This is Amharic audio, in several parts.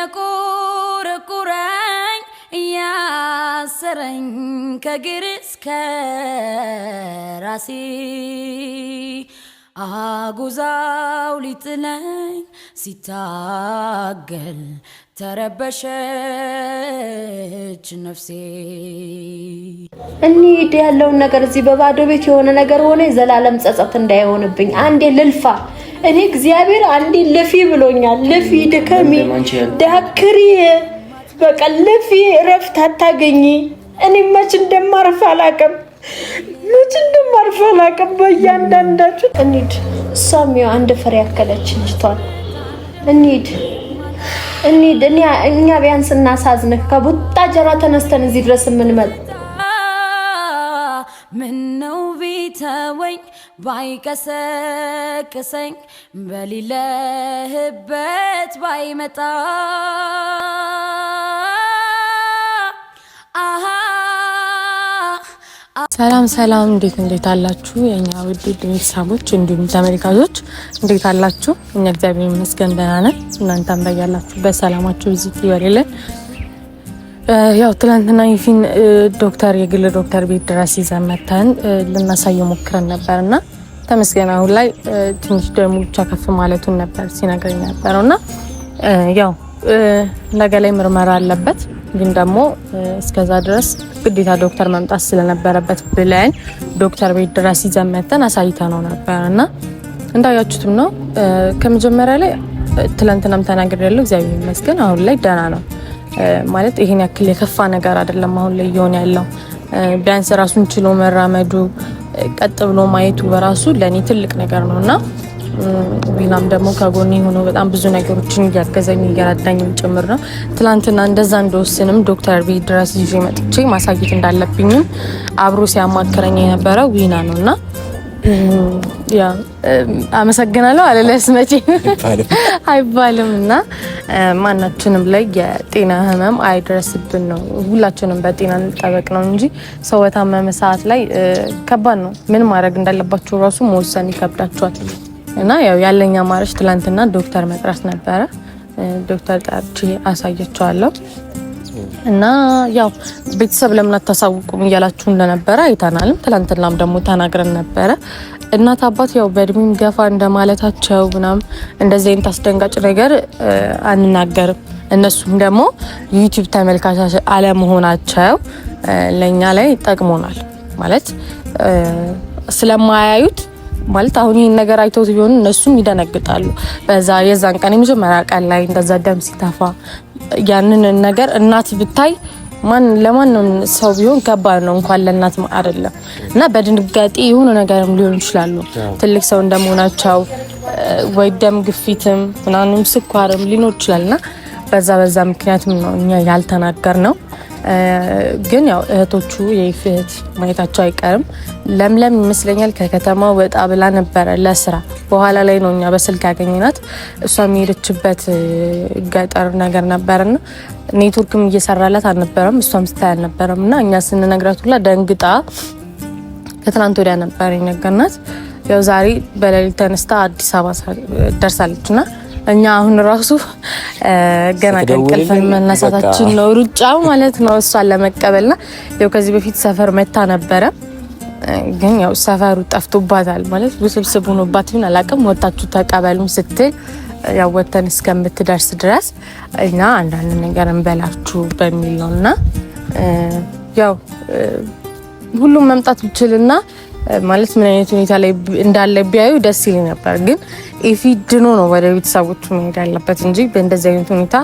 እየቆረቆረኝ እያሰረኝ ከእግር እስከ ራሴ አጉዛው ሊጥለኝ ሲታገል ተረበሸች ነፍሴ። እንሂድ ያለውን ነገር እዚህ በባዶ ቤት የሆነ ነገር ሆነ የዘላለም ጸጸት እንዳይሆንብኝ አንዴ ልልፋ። እኔ እግዚአብሔር አንዴ ልፊ ብሎኛል። ልፊ ድከሚ ዳክሪ በቃ ልፊ እረፍት አታገኚ። እኔ መች እንደማርፍ አላውቅም። በእያንዳንዳችሁ እንሂድ። እሷም ያው አንድ ፍሬ ያከለች ልጅቷን እንሂድ። እኛ ቢያንስ እናሳዝንህ ከቡታጀራ ተነስተን እዚህ ድረስ የምንመጣ ምነው ቢተወኝ ባይቀሰቅሰኝ በሌለህበት ባይመጣ ሰላም እንዴት አላችሁ የኛ ውድ ቤተሰቦች እንዲሁም ተመልካቾች እንዴት አላችሁ? እኛ እግዚአብሔር ይመስገን ደህና ነን። እናንተም በያላችሁ በሰላማችሁ እዚህ ይወርልን። ያው ትላንትና ይፊን የግል ዶክተር ቤት ድረስ ይዘን መተን ልናሳየው ሞክረን ነበርና ተመስገን አሁን ላይ ትንሽ ደሙ ብቻ ከፍ ማለቱን ነበር ሲነግረኝ ነበርና ያው ነገ ላይ ምርመራ አለበት። ግን ደግሞ እስከዛ ድረስ ግዴታ ዶክተር መምጣት ስለነበረበት ብለን ዶክተር ቤት ድረስ ይዘን መተን አሳይተነው ነበርና እንዳያችሁትም ነው። ከመጀመሪያ ላይ ትላንትናም ተናግሬያለሁ። እግዚአብሔር ይመስገን አሁን ላይ ደህና ነው። ማለት ይሄን ያክል የከፋ ነገር አይደለም አሁን ላይ እየሆነ ያለው። ቢያንስ ራሱን ችሎ መራመዱ ቀጥ ብሎ ማየቱ በራሱ ለኔ ትልቅ ነገር ነውና ቢናም ደግሞ ከጎኔ ሆኖ በጣም ብዙ ነገሮችን እያገዘኝ እየረዳኝም ጭምር ነው። ትላንትና እንደዛ እንደወስንም ዶክተር ቤት ድረስ ይዤ መጥቼ ማሳየት እንዳለብኝም አብሮ ሲያማክረኝ የነበረው ዊና ነውና ያ አመሰግናለሁ አለለስ መቼ አይባልምና ማናችንም ላይ የጤና ህመም አይደርስብን ነው። ሁላችንም በጤና እንጠበቅ ነው እንጂ ሰው በታመመ ሰዓት ላይ ከባድ ነው። ምን ማድረግ እንዳለባችሁ ራሱ መወሰን ይከብዳችኋል። እና ያው ያለኝ አማራጭ ትላንትና ዶክተር መጥራት ነበረ። ዶክተር ጠርቼ አሳየቻለሁ። እና ያው ቤተሰብ ለምን አታሳውቁም እያላችሁ እንደነበረ አይተናልም። ትላንትናም ደግሞ ተናግረን ነበረ። እናት አባት ያው በእድሜም ገፋ እንደማለታቸው ምናምን እንደዚህ አይነት አስደንጋጭ ነገር አንናገርም። እነሱም ደግሞ ዩቲዩብ ተመልካች አለመሆናቸው ለኛ ላይ ጠቅሞናል ማለት ስለማያዩት ማለት አሁን ይሄን ነገር አይተውት ቢሆን እነሱም ይደነግጣሉ። በዛ የዛን ቀን የመጀመሪያ ቀን ላይ እንደዛ ደም ሲተፋ ያንን ነገር እናት ብታይ ለማንም ሰው ቢሆን ከባድ ነው፣ እንኳን ለእናት አይደለም። እና በድንጋጤ የሆነ ነገርም ሊሆን ይችላሉ። ትልቅ ሰው እንደመሆናቸው ወይ ደም ግፊትም ምናምን ስኳርም ሊኖር ይችላልና በዛ ምክንያትም ነው እኛ ያልተናገር ነው። ግን ያው እህቶቹ የይፍት ማየታቸው አይቀርም። ለምለም ይመስለኛል ከከተማ ወጣ ብላ ነበረ ለስራ። በኋላ ላይ ነው እኛ በስልክ ያገኘናት። እሷ የሚሄድችበት ገጠር ነገር ነበርና ኔትወርክም እየሰራላት አልነበረም፣ እሷም ስታይ አልነበረም። እና እኛ ስንነግራት ሁላ ደንግጣ ከትናንት ወዲያ ነበር የነገርናት። ያው ዛሬ በሌሊት ተነስታ አዲስ አበባ ደርሳለችና እኛ አሁን ራሱ ገና ከእንቅልፍ መነሳታችን ነው ሩጫው ማለት ነው እሷን ለመቀበልና ያው ከዚህ በፊት ሰፈር መታ ነበረ። ግን ያው ሰፈሩ ጠፍቶባታል ማለት ውስብስብ ሆኖባት ይሁን አላውቅም። ወጣችሁ ተቀበሉም ስትል ያው ወተን እስከምትደርስ ድረስ እና አንዳንድ ነገር እንበላችሁ በሚል ነውና ያው ሁሉም መምጣት ይችላልና ማለት ምን አይነት ሁኔታ ላይ እንዳለ ቢያዩ ደስ ይል ነበር። ግን ኢፊ ድኖ ነው ወደ ቤተሰቦቹ መሄድ ያለበት እንጂ በእንደዚህ አይነት ሁኔታ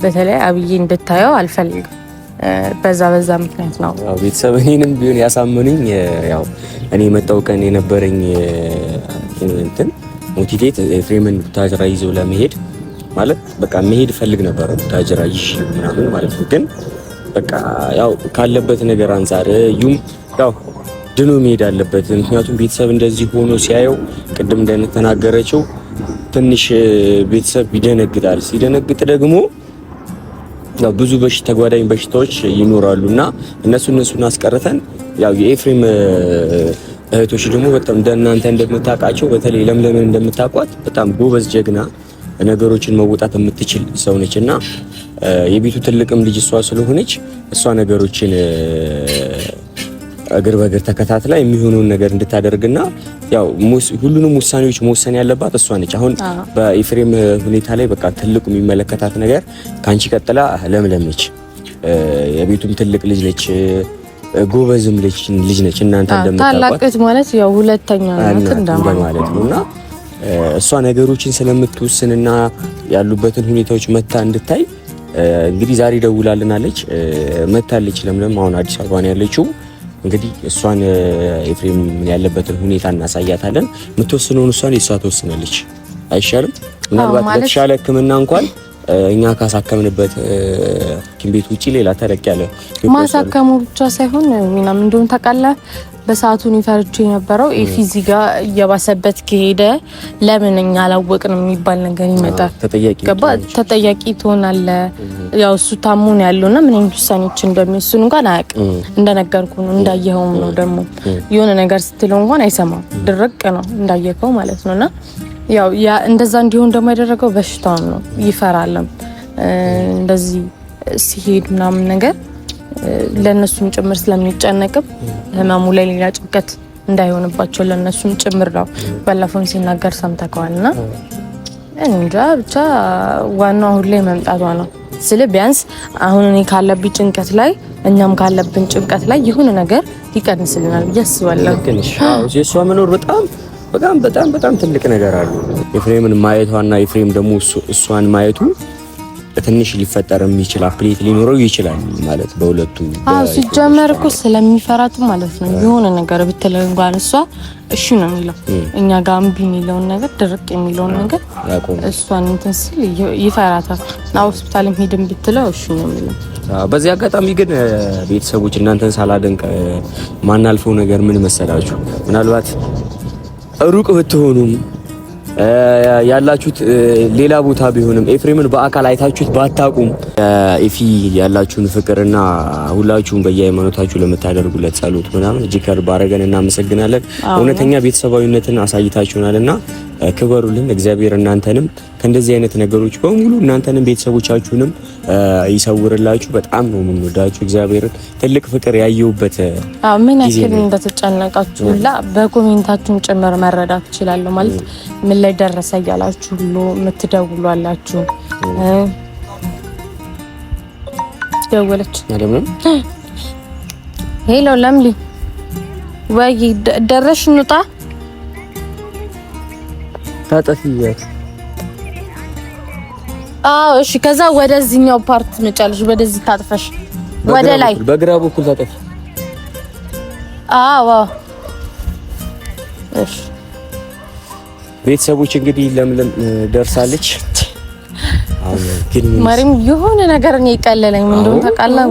በተለይ አብዬ እንድታየው አልፈልግም። በዛ ምክንያት ነው ያው ቤተሰብ እኔንም ቢሆን ያሳመኑኝ። ያው እኔ መጣው ቀን የነበረኝ እንትን ሞቲቬት ፍሬምን ታጅራ ይዞ ለመሄድ ማለት በቃ መሄድ ፈልግ ነበር ታጅራ ይሽ ምናምን ማለት ነው። ግን በቃ ያው ካለበት ነገር አንፃር ያው ድኖ መሄድ አለበት። ምክንያቱም ቤተሰብ እንደዚህ ሆኖ ሲያየው ቅድም እንደተናገረችው ትንሽ ቤተሰብ ይደነግጣል። ሲደነግጥ ደግሞ ያው ብዙ ተጓዳኝ በሽታዎች ይኖራሉና እነሱን አስቀርተን ያው የኤፍሬም እህቶች ደግሞ በጣም እንደናንተ እንደምታውቃቸው በተለይ ለምለምን እንደምታውቋት በጣም ጎበዝ ጀግና ነገሮችን መወጣት የምትችል ሰው ነችና የቤቱ ትልቅም ልጅ እሷ ስለሆነች እሷ ነገሮችን እግር በእግር ተከታትላ የሚሆነውን ነገር እንድታደርግና ያው ሁሉንም ውሳኔዎች መወሰን ያለባት እሷ ነች። አሁን በኤፍሬም ሁኔታ ላይ በቃ ትልቁ የሚመለከታት ነገር ካንቺ ቀጥላ ለምለም ነች። የቤቱም ትልቅ ልጅ ነች፣ ጎበዝም ልጅ ነች። እናንተ እንደምታውቋት ታላቅት ማለት ያው ሁለተኛ ናት እንደማለት ነውና እሷ ነገሮችን ስለምትወስንና ያሉበትን ሁኔታዎች መታ እንድታይ እንግዲህ ዛሬ ደውላልናለች፣ መታለች። ለምለም አሁን አዲስ አበባ ነው ያለችው። እንግዲህ እሷን ኤፍሬም ያለበትን ሁኔታ እናሳያታለን። የምትወስነውን ውሳኔ እሷ ትወስናለች። አይሻልም? ምናልባት በተሻለ ሕክምና እንኳን እኛ ካሳከምንበት ሐኪም ቤት ውጪ ሌላ ተለቅ ያለ ማሳከሙ ብቻ ሳይሆን ምንም እንደሆነ ታውቃለህ። በሰዓቱ ፈርቼ የነበረው ኤፊዚ ጋር እየባሰበት ከሄደ ለምን እኛ አላወቅንም የሚባል ነገር ይመጣል። ተጠያቂ ትሆናለህ። ያው እሱ ታሞ ነው ያለውና ምን አይነት ውሳኔዎች እንደሚወስኑ እንኳን አያውቅም። እንደነገርኩ ነው፣ እንዳየኸውም ነው። ደግሞ የሆነ ነገር ስትለው እንኳን አይሰማም። ድርቅ ነው እንዳየከው ማለት ነውና ያው እንደዛ እንዲሆን ደግሞ ያደረገው በሽታው ነው። ይፈራልም እንደዚህ ሲሄድ ምናምን ነገር ለነሱም ጭምር ስለሚጨነቅም ህመሙ ላይ ሌላ ጭንቀት እንዳይሆንባቸው ለነሱም ጭምር ነው ባለፈው ሲናገር ሰምተከዋልና እንጃ ብቻ ዋናው ሁሌ መምጣቷ ነው። ስለ ቢያንስ አሁን እኔ ካለብኝ ጭንቀት ላይ እኛም ካለብን ጭንቀት ላይ የሆነ ነገር ይቀንስልናል ብዬ አስባለሁ። አዎ የሷ መኖር በጣም ትልቅ ነገር አለ። ኤፍሬምን ማየቷና ኤፍሬም ደግሞ እሷን ማየቱ ትንሽ ሊፈጠር የሚችል አፕዴት ሊኖረው ይችላል ማለት በሁለቱ። ሲጀመር እኮ ስለሚፈራት ማለት ነው። የሆነ ነገር ብትለው እንኳን እሷ እሺ ነው የሚለው፣ እኛ ጋር እምቢ የሚለውን ነገር ድርቅ የሚለውን ነገር እሷን እንትን ሲል ይፈራታል። ና ሆስፒታልም ሄድን ብትለው እሺ ነው የሚለው። በዚህ አጋጣሚ ግን ቤተሰቦች እናንተን ሳላደንቅ ማናልፈው ነገር ምን መሰላችሁ? ምናልባት ሩቅ ብትሆኑም ያላችሁት ሌላ ቦታ ቢሆንም ኤፍሬምን በአካል አይታችሁት ባታቁም ኤፊ ያላችሁን ፍቅርና ሁላችሁም በየሃይማኖታችሁ ለምታደርጉለት ጸሎት ምናምን እጅግ ከልብ አድርገን እናመሰግናለን። እውነተኛ ቤተሰባዊነትን አሳይታችሁናልና ክበሩልን። እግዚአብሔር እናንተንም ከእንደዚህ አይነት ነገሮች በሙሉ እናንተንም ቤተሰቦቻችሁንም ይሰውርላችሁ። በጣም ነው የምንወዳችሁ። እግዚአብሔርን ትልቅ ፍቅር ያየውበት ምን ያክል እንደተጨነቃችሁላ በኮሜንታችሁም ጭምር መረዳት እችላለሁ። ማለት ምን ላይ ደረሰ እያላችሁ ሁሉ የምትደውሉ አላችሁ። ደወለች አይደለም? ሄሎ ለምሊ ወይ ደረሽ? እንውጣ ታጠፊያት። አዎ እሺ። ከዛ ወደዚህኛው ፓርት መጫለሽ፣ ወደዚህ ታጥፈሽ ወደ ላይ በግራ በኩል ታጠፊ። አዎ እሺ። ቤተሰቦች እንግዲህ ለምለም ደርሳለች። ማሪም የሆነ ነገር ነው የቀለለኝ። ምን እንደሆነ ታውቃለህ?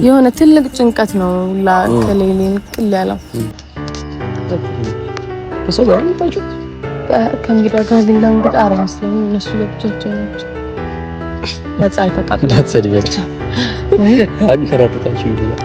የሆነ ትልቅ ጭንቀት ነው ለከሌሌን ቅል ያለው ከሰው ጋር ነው ከእንግዳ ጋር ሌላ እንግዳ አረመስለኝ። እነሱ ለብቻቸው ናቸው። በፀሐይ ተቃጥለው እንዳትሰድቢያቸው አንከራተታችሁ ይላል።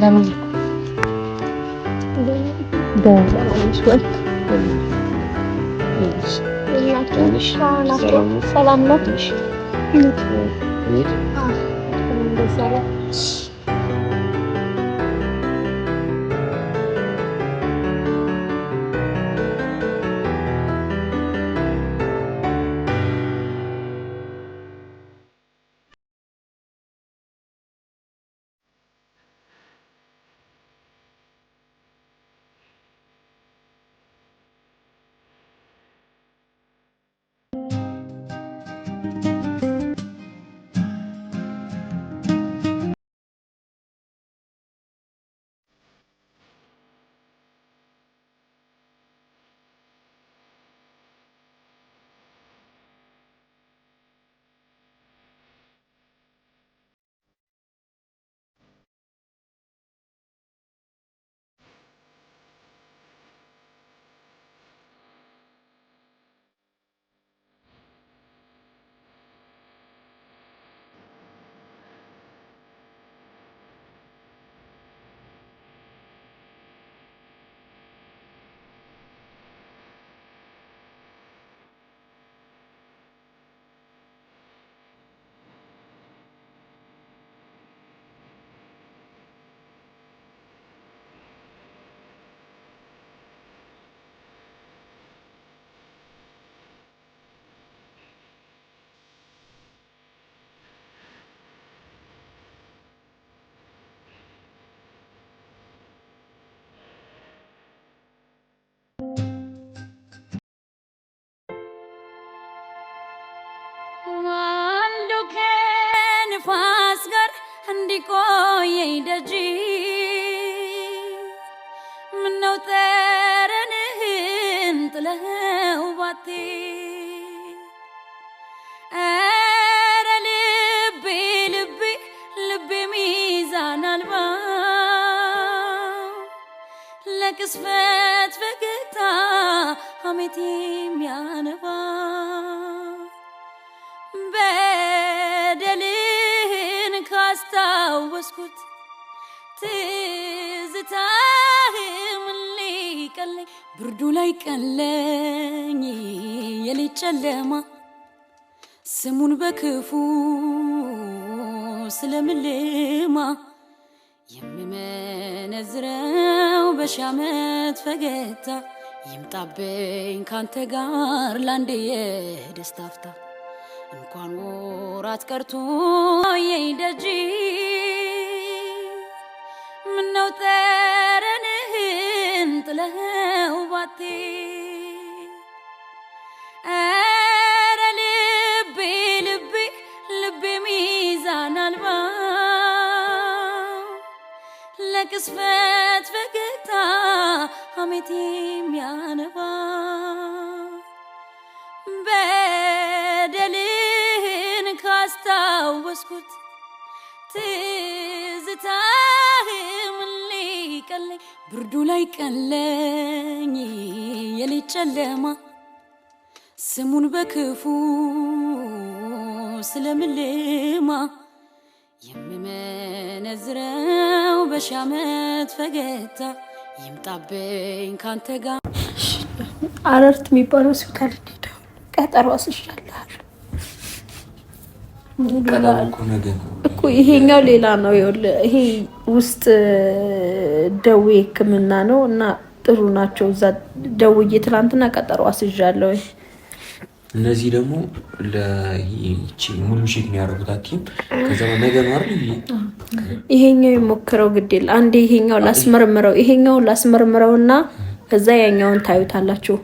ለምን ሰላም ነው። አንዱ ከንፋስ ጋር እንዲቆየኝ ደጅ ምነው ጠረንህን ጥለው ባትሄድ ኧረ ልቤ ልቤ ልቤ ሚዛን አልባ ለቅስፈት ፈገግታ ሐሜት የሚያነባ በደልህን ካስታወስኩት ትዝታህም ሊቀለኝ ብርዱ ላይ ቀለኝ የሌት ጨለማ ስሙን በክፉ ስለምልማ የምመነዝረው በሻመት ፈገግታ ይምጣብኝ ካንተ ጋር ላንዴ የደስታ አፍታ እንኳን ወራት ቀርቶ የይደጂ ምነው ጠረንህን ጥለው ባትሄድ ኧረ ልቤ ልቤ ልቤ ሚዛን አልባ ለቅስፈት ፈገግታ ሐሜት የሚያነባ በደልህን ካስታወስኩት ትዝታህም ሊቀለኝ ብርዱ ላይ ቀለኝ የሌት ጨለማ ስሙን በክፉ ስለምልማ የምመነዝረው በሻመት ፈገግታ ይምጣብኝ ካንተ ጋር አረርት የሚባለው ሆስፒታል ቀጠሮ አስይዣለሁ እኮ ይሄኛው ሌላ ነው። ይሄ ውስጥ ደዌ ሕክምና ነው እና ጥሩ ናቸው። እዛ ደውዬ ትላንትና ቀጠሮ አስይዣለሁ። እነዚህ ደግሞ ለይቺ ሙሉ ሼክ ነው ያደረጉት ሐኪም ከዛ ነገ ነው አይደል? ይሄኛው ይሞክረው ግዴል አንዴ ይሄኛው ላስመርምረውና ከዛ ያኛውን ታዩታላችሁ።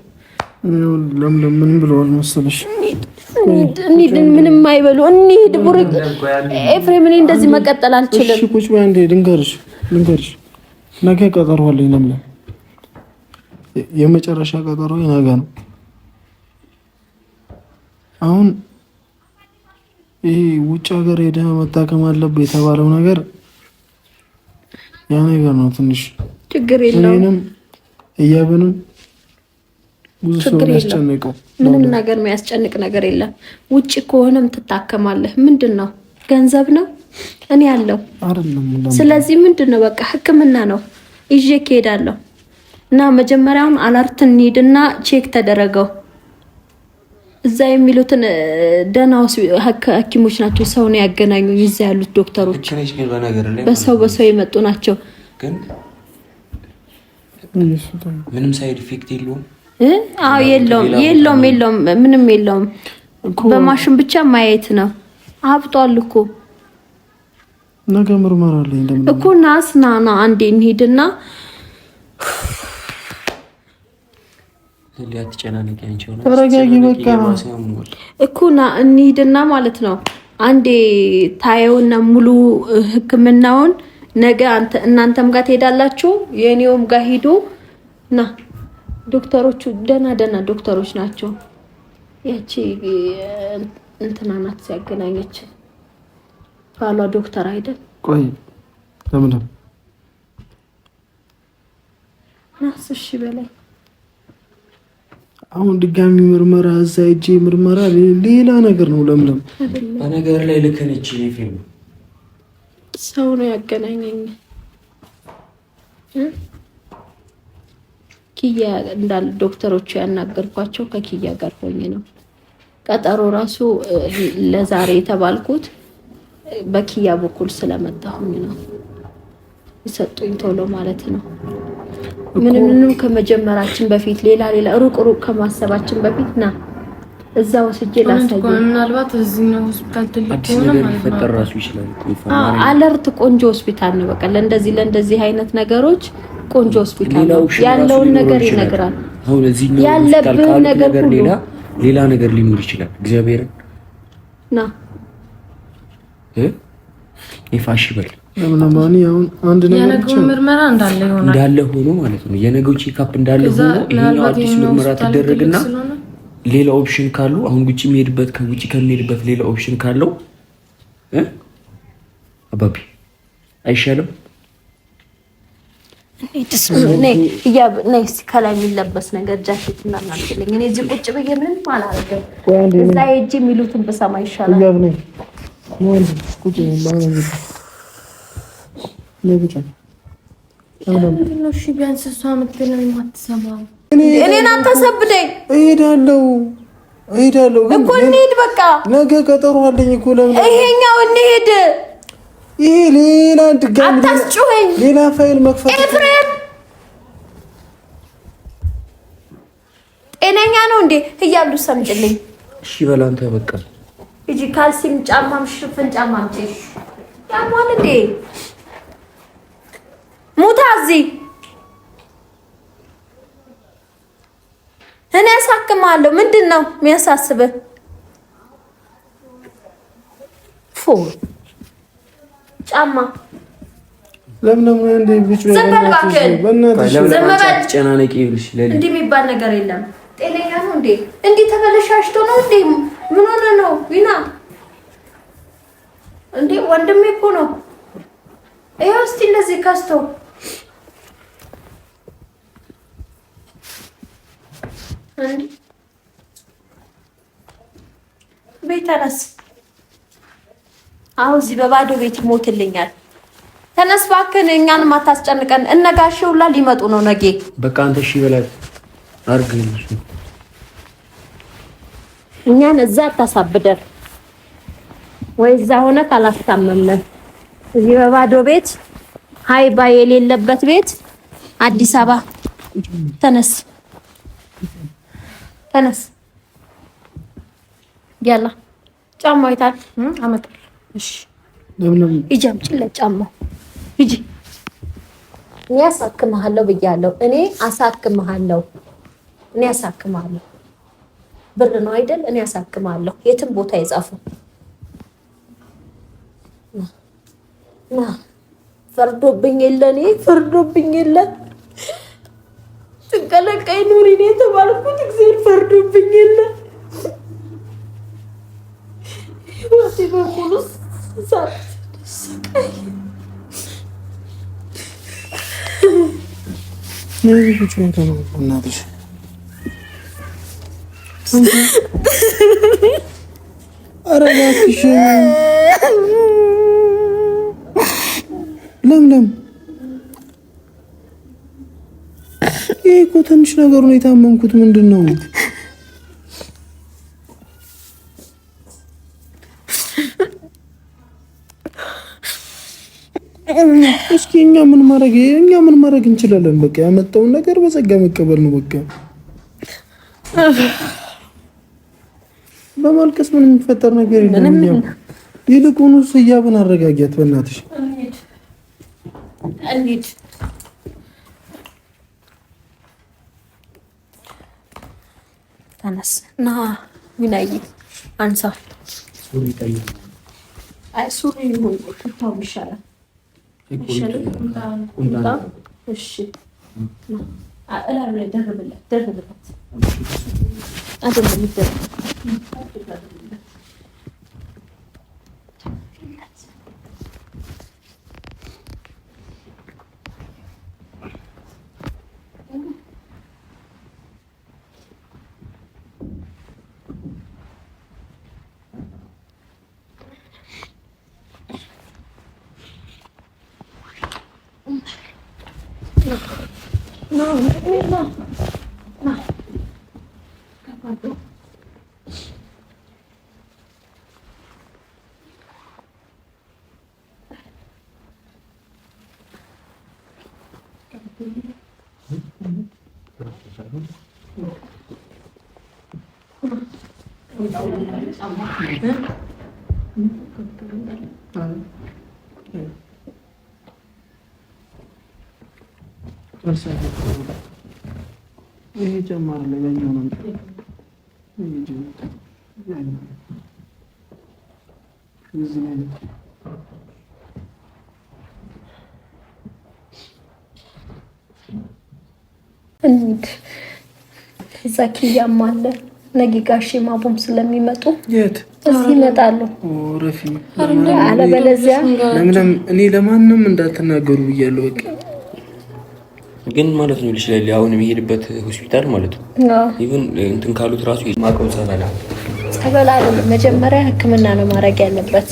ምን ብለዋል መሰለሽ? ምንም አይበሉ እንሂድ። ቡርቅ ኤፍሬም እኔ እንደዚህ መቀጠል አልችልም። እሺ ቁጭ በይ አንዴ ልንገርሽ ነገ ቀጠሮ አለኝ። ለምን የመጨረሻ ቀጠሮ ነገ ነው። አሁን ይሄ ውጭ ሀገር ሄደህ መታከም አለብህ የተባለው ነገር ያ ነገር ነው። ትንሽ ችግር የለውም። እኔንም እያብንም ብዙ ሰው ያስጨንቀው ምንም ነገር የሚያስጨንቅ ነገር የለም። ውጭ ከሆነም ትታከማለህ። ምንድነው ገንዘብ ነው እኔ ያለው አይደለም። ስለዚህ ምንድነው በቃ ሕክምና ነው ይዤ እሄዳለሁ እና መጀመሪያውን አላርት እንሂድና ቼክ ተደረገው። እዛ የሚሉትን ደህና ሐኪሞች ናቸው። ሰው ነው ያገናኙኝ። እዛ ያሉት ዶክተሮች በሰው የመጡ ናቸው። ግን ምንም ሳይድ ኢፌክት የለውም። አዎ የለውም ምንም የለውም። በማሽን ብቻ ማየት ነው። አብጧል እኮ ነገ ምርመራ አለኝ እኮ ናስና አንዴ እንሂድና ተረጋጊ በቃ እኮ እንሂድና ማለት ነው። አንዴ ታየውና ሙሉ ሕክምናውን ነገ እናንተም ጋር ትሄዳላችሁ። የኔውም ጋር ሂዱ ና ዶክተሮቹ ደህና ዶክተሮች ናቸው። ያቺ እንትና ናት ሲያገናኘች ባሏ ዶክተር አይደል? ቆይ ለምን ናስ እሺ በላይ አሁን ድጋሚ ምርመራ እዛ እጄ ምርመራ ሌላ ነገር ነው። ለምለም በነገር ላይ ልክ ነች። ይፈም ሰው ነው ያገናኘኝ። ኪያ እንዳል ዶክተሮቹ ያናገርኳቸው ከኪያ ጋር ሆኜ ነው። ቀጠሮ ራሱ ለዛሬ የተባልኩት በኪያ በኩል ስለመጣሁኝ ነው ይሰጡኝ ቶሎ ማለት ነው። ምንም ከመጀመራችን በፊት ሌላ ሩቅ ከማሰባችን በፊት ና እዛ ወስጄ ላሳየኝ። ምናልባት እዚህ ነው ሆስፒታል ትልቅ ሆነ ማለት ነው ራሱ ይችላል። አለርት ቆንጆ ሆስፒታል ነው። በቃ ለእንደዚህ አይነት ነገሮች ቆንጆ ሆስፒታል ነው። ያለውን ነገር ይነግራል። አሁን እዚህ ነው ያለብን ነገር ሁሉ ሌላ ነገር ሊኖር ይችላል። እግዚአብሔር ና ይፋሽ በል ለምን ማን ያውን አንድ ነገር የነገው ምርመራ እንዳለ ሆኖ ማለት ነው። የነገው ቼክአፕ እንዳለ ሆኖ ይሄኛው አዲስ ምርመራ ተደረገና ሌላ ኦፕሽን ካሉ አሁን ጉጪ የሚሄድበት ከጉጪ ከሚሄድበት ሌላ ኦፕሽን ካለው አባቢ አይሻልም? ነይ ከላይ የሚለበስ ነገር ጃኬት እና እናንተልኝ። እኔ እዚህ ቁጭ ብዬ ምንም አላደርግም። እዛ ሂጅ የሚሉትን ብሰማ ይሻላል። ቢያንስ እሷ የምትለኝ አትሰማም። እኔን አታሰብደኝ። እሄዳለሁ እኮ እንሂድ። በቃ ነገ ቀጠሮ አለኝ እኮ። ለምን ይሄኛው እንሂድ። ይሄ ሌላ ድጋሚ አታስጩኸኝ። ሌላ ፋይል መክፈት ኤፍሬም ጤነኛ ነው እንዴ እያሉ ሰምጭልኝ። እሺ በል አንተ በቃ እጂ ካልሲም ጫማም ሽፍን ጫማም ጭሽ ያሟል እንዴ ሙታዚ እኔ አሳክማለሁ። ምንድን ነው የሚያሳስብህ? ጫማ ለምን እንደ ብቻ እንዲህ የሚባል ነገር የለም። ጤነኛ ነው እንዴ? እንዲህ ተበለሻሽቶ ነው እንዴ? ምን ሆነ ነው ዊና? እንዴ ወንድሜ እኮ ነው። ይኸው እስቲ እንደዚህ ከስቶ ቤት ተነስ። አሁን እዚህ በባዶ ቤት ሞትልኛል። ተነስ እባክህን፣ እኛንም አታስጨንቀን። እነጋሽ ሁላ ሊመጡ ነው ነገ። በቃ አንተ እሺ በላት አርግልሽ። እኛን እዛ አታሳብደን ወይ እዛ ሆነ ካላስታመመን እዚህ በባዶ ቤት ሃይባ የሌለበት ቤት አዲስ አበባ። ተነስ ተነስ። ያላ ጫማው ይታል አመጣለሁ። እሺ ለምን ሂጂ አምጪለት ጫማው ሂጂ። እኔ አሳክምሃለሁ ብያለሁ። እኔ አሳክምሃለሁ። ብር ነው አይደል? እኔ አሳክምሃለሁ። የትም ቦታ ይጻፉ። ና ፈርዶብኝ የለ ትንቀለቀይ ኑሪ ነው የተባልኩት። እግዚአብሔር ፈርዶብኝ የለ ወሲ በሙሉስ ሳይ ነይ ቁጭ በይ ነው እናትሽ። ኧረ እባክሽ ለምለም፣ ይሄ እኮ ትንሽ ነገር ነው። የታመምኩት ምንድን ነው? እስኪ እኛ ምን ማድረግ እንችላለን? በቃ ያመጣውን ነገር በጸጋ መቀበል ነው። በቃ በማልቀስ ምን የሚፈጠር ነገር የለም። ይልቁንስ ህያብን አረጋጊያት በእናትሽ። እንሂድ ተነስ ና ሚናይ አንሳ። አይ ሱሪ ይሁን ቁጣው ይሻላል። እሺ አላም ላይ ደርብለት አይደለም ይደረግ No. ይሄ ጨማር ለኛው ነው። እንዴ ዘኪያም አለ ነገ ጋሼ ማቡም ስለሚመጡ የት እዚህ ይመጣሉ። ወረፊ አለ በለዚያ ለምንም እኔ ለማንም እንዳትናገሩ ብያለሁ። በቃ ግን ማለት ነው ልጅ አሁን የሚሄድበት ሆስፒታል ማለት ነው ኢቭን እንትን ካሉት ራሱ ማቀው ጸበላ አይደለም መጀመሪያ ሕክምና ነው ማድረግ ያለበት።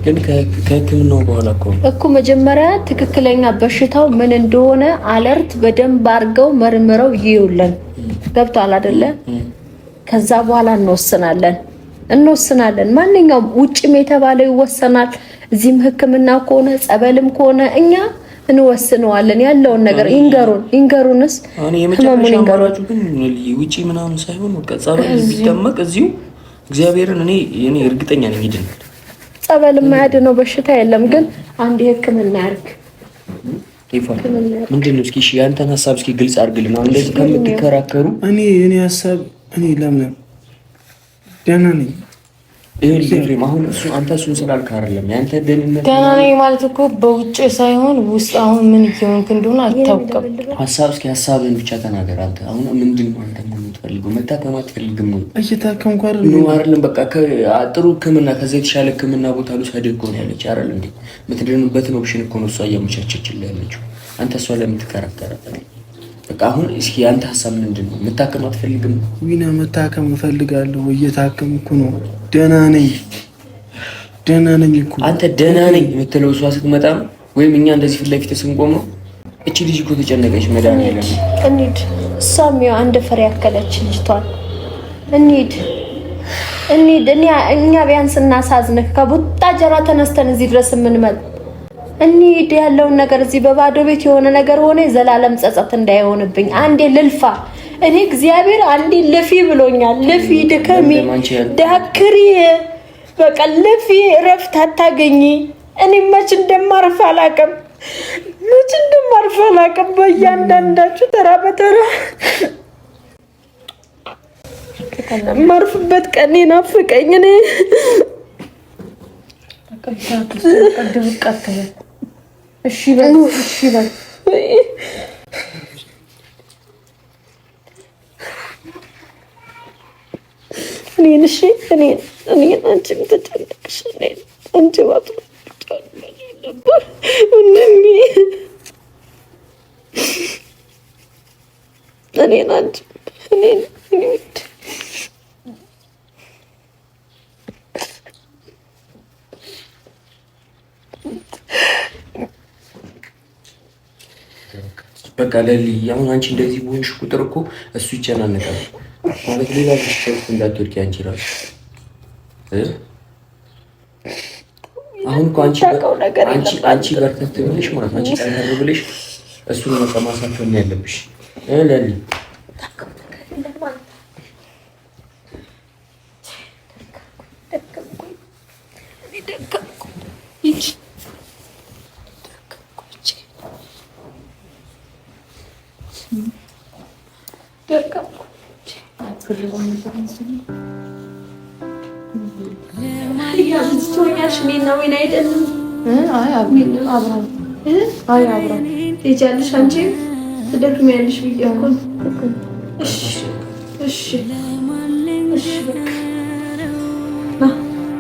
ግን ከሕክምናው በኋላ እኮ መጀመሪያ ትክክለኛ በሽታው ምን እንደሆነ አለርት በደንብ አድርገው መርምረው ይዩልን። ገብቷል አይደለ? ከዛ በኋላ እንወስናለን። ማንኛውም ውጭም የተባለው ይወሰናል። እዚህም ሕክምና ከሆነ ጸበልም ከሆነ እኛ እንወስነዋለን። ያለውን ነገር ይንገሩንስ ህመሙን ይንገሩን። ግን ውጪ ምናምን ሳይሆን በቃ ጸበል ቢጠመቅ እዚሁ እግዚአብሔርን እኔ እርግጠኛ ነኝ ይድናል። ጸበል የማያድነው በሽታ የለም። ግን አንድ ሕክምና ያርግ ምንድን ነው? እስኪ ያንተን ሀሳብ እስኪ ግልጽ አድርግልን። አሁን እንደዚህ ከምትከራከሩ እኔ ሀሳብ ለምን ደህና ነኝ። አሁን አንተ እሱን ስላልክ አይደለም ያንተ ደህንነት ደህና ነኝ ማለት እኮ በውጭ ሳይሆን ውስጥ አሁን ምን እየሆንክ እንደሆነ አታውቅም። ሀሳብን ብቻ ተናገር። አንተ አሁን ምንድን ነው አንተ የምትፈልገው? መታከም አትፈልግም ወይ? እየታከምኩ አይደለም በቃ ጥሩ ሕክምና ከዛ የተሻለ ሕክምና ቦታ ልውሰድህ እኮ ነው ያለች አይደል እንዴ? የምትድንበትን ኦፕሽን እኮ ነው እሷ እያመቻቸችልህ ያለችው። አንተ እሷ ለምን ትከራከራለህ? በቃ አሁን እስኪ ያንተ ሀሳብ ምንድን ነው? መታከም አትፈልግም? ዊና መታከም እፈልጋለሁ። እየታከምኩ ነው። ደህና ነኝ እኮ። አንተ ደህና ነኝ የምትለው እሷ ስትመጣ ነው ወይም እኛ እንደዚህ ፊት ለፊት ስንቆም ነው? እቺ ልጅ እኮ ተጨነቀች። መድኃኒዓለም እንሂድ። እሷም ያው አንድ ፍሬ ያከለች ልጅቷን እንሂድ። እኛ ቢያንስ እናሳዝንህ። ከቡታጀራ ተነስተን እዚህ ድረስ የምንመጣ እንሂድ። ያለውን ነገር እዚህ በባዶ ቤት የሆነ ነገር ሆነ የዘላለም ጸጸት እንዳይሆንብኝ አንዴ ልልፋ። እኔ እግዚአብሔር አንዴ ልፊ ብሎኛል። ልፊ ድከሚ ዳክሪ በቃ ልፊ እረፍት አታገኝ። እኔ መች እንደማርፍ አላውቅም። በእያንዳንዳችሁ ተራ በተራ ማርፍበት ቀን ናፍቀኝ። እኔ እሺ በል እኔን አንቺም ተጨነቅሽ። አንቺ ነበር በቃ ለሊ አሁን አንቺ እንደዚህ በሆንሽ ቁጥር እኮ እሱ ይጨናነቃል ማለት ሌላ ብቻ እንዳትወድቂ አንቺ ራሱ አሁን እኮ አንቺ በርተት ብለሽ ማለት አንቺ ጠንከር ብለሽ እሱን መቀማሳት ነው ያለብሽ ለሊ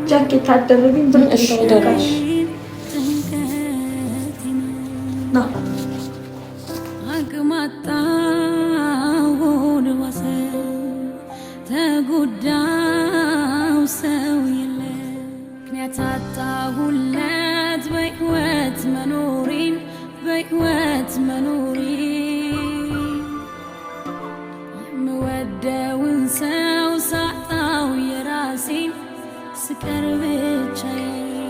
ጃኬት አደረግኝ ብርሽ ደጋሽ ና አግማጣውን ዋሰ ተጎዳው ሰው የለ ምክንያት አጣሁለት በሕይወት መኖሬን የምወደውን ሰው ሳጣው የራሴን ስቀር ብቻዬን